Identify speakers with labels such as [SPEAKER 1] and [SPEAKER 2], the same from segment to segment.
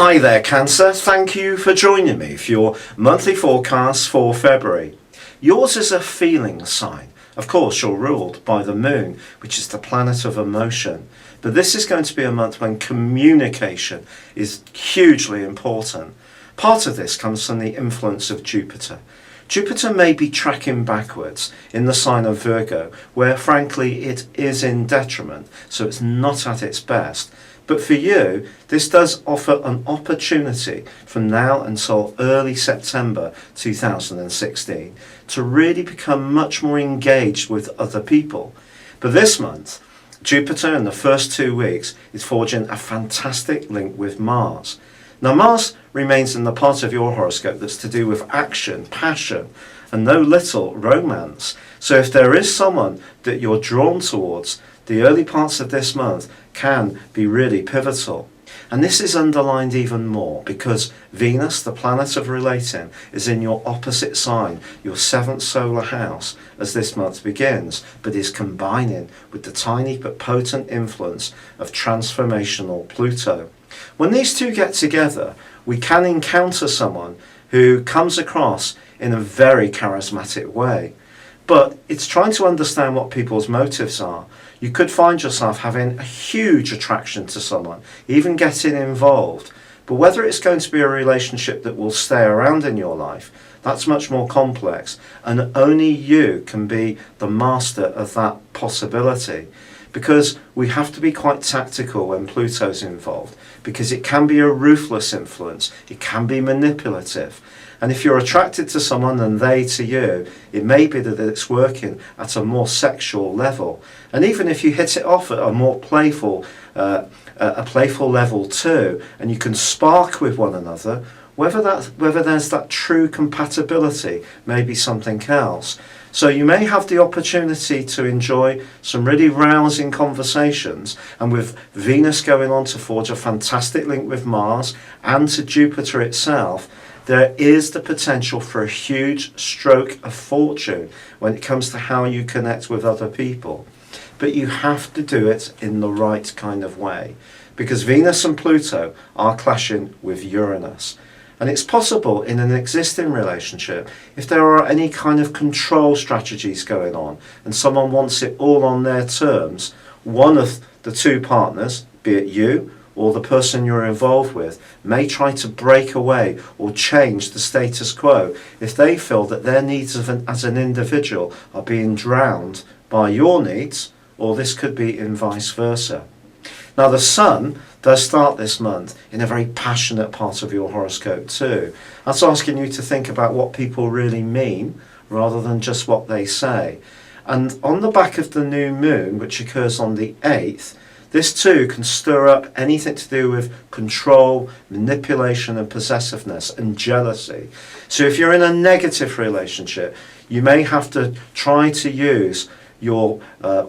[SPEAKER 1] Hi there, Cancer. Thank you for joining me for your monthly forecast for February. Yours is a feeling sign. Of course, you're ruled by the moon, which is the planet of emotion. But this is going to be a month when communication is hugely important. Part of this comes from the influence of Jupiter. Jupiter may be tracking backwards in the sign of Virgo, where frankly it is in detriment, so it's not at its best. But for you, this does offer an opportunity from now until early September 2016 to really become much more engaged with other people. But this month, Jupiter in the first 2 weeks is forging a fantastic link with Mars. Now Mars remains in the part of your horoscope that's to do with action, passion, and no little romance. So if there is someone that you're drawn towards, the early parts of this month can be really pivotal. And this is underlined even more because Venus, the planet of relating, is in your opposite sign, your 7th solar house, as this month begins, but is combining with the tiny but potent influence of transformational Pluto. When these two get together, we can encounter someone who comes across in a very charismatic way. But it's trying to understand what people's motives are. You could find yourself having a huge attraction to someone, even getting involved. But whether it's going to be a relationship that will stay around in your life, that's much more complex. And only you can be the master of that possibility. Because we have to be quite tactical when Pluto's involved, because it can be a ruthless influence, it can be manipulative. And if you're attracted to someone and they to you, it may be that it's working at a more sexual level. And even if you hit it off at a more playful level too, and you can spark with one another, whether there's that true compatibility may be something else. So you may have the opportunity to enjoy some really rousing conversations, and with Venus going on to forge a fantastic link with Mars and to Jupiter itself, there is the potential for a huge stroke of fortune when it comes to how you connect with other people. But you have to do it in the right kind of way, because Venus and Pluto are clashing with Uranus. And it's possible in an existing relationship, if there are any kind of control strategies going on and someone wants it all on their terms, one of the two partners, be it you or the person you're involved with, may try to break away or change the status quo if they feel that their needs as an individual are being drowned by your needs, or this could be in vice versa. Now the Sun does start this month in a very passionate part of your horoscope too. That's asking you to think about what people really mean rather than just what they say. And on the back of the new moon, which occurs on the 8th, this too can stir up anything to do with control, manipulation and possessiveness and jealousy. So if you're in a negative relationship, you may have to try to use your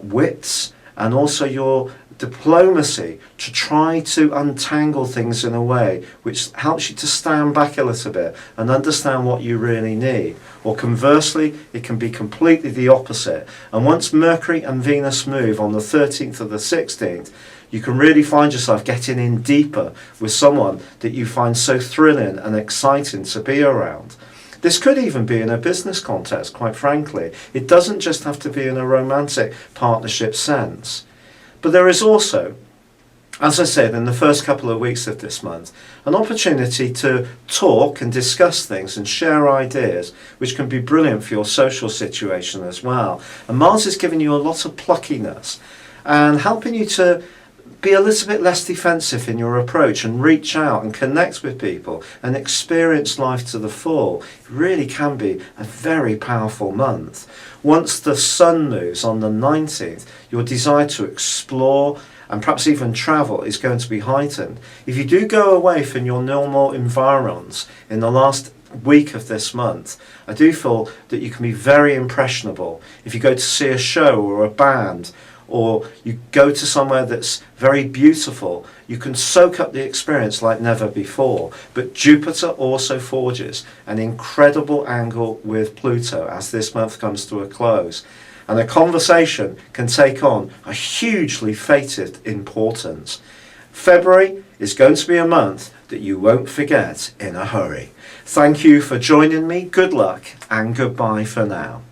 [SPEAKER 1] wits and also your diplomacy to try to untangle things in a way which helps you to stand back a little bit and understand what you really need. Or conversely, it can be completely the opposite. And once Mercury and Venus move on the 13th or the 16th, you can really find yourself getting in deeper with someone that you find so thrilling and exciting to be around. This could even be in a business context, quite frankly. It doesn't just have to be in a romantic partnership sense. But there is also, as I said, in the first couple of weeks of this month, an opportunity to talk and discuss things and share ideas, which can be brilliant for your social situation as well. And Mars is giving you a lot of pluckiness and helping you to be a little bit less defensive in your approach and reach out and connect with people and experience life to the full. It really can be a very powerful month. Once the Sun moves on the 19th, your desire to explore and perhaps even travel is going to be heightened. If you do go away from your normal environs in the last week of this month, I do feel that you can be very impressionable. If you go to see a show or a band, or you go to somewhere that's very beautiful, you can soak up the experience like never before. But Jupiter also forges an incredible angle with Pluto as this month comes to a close. And a conversation can take on a hugely fated importance. February is going to be a month that you won't forget in a hurry. Thank you for joining me. Good luck and goodbye for now.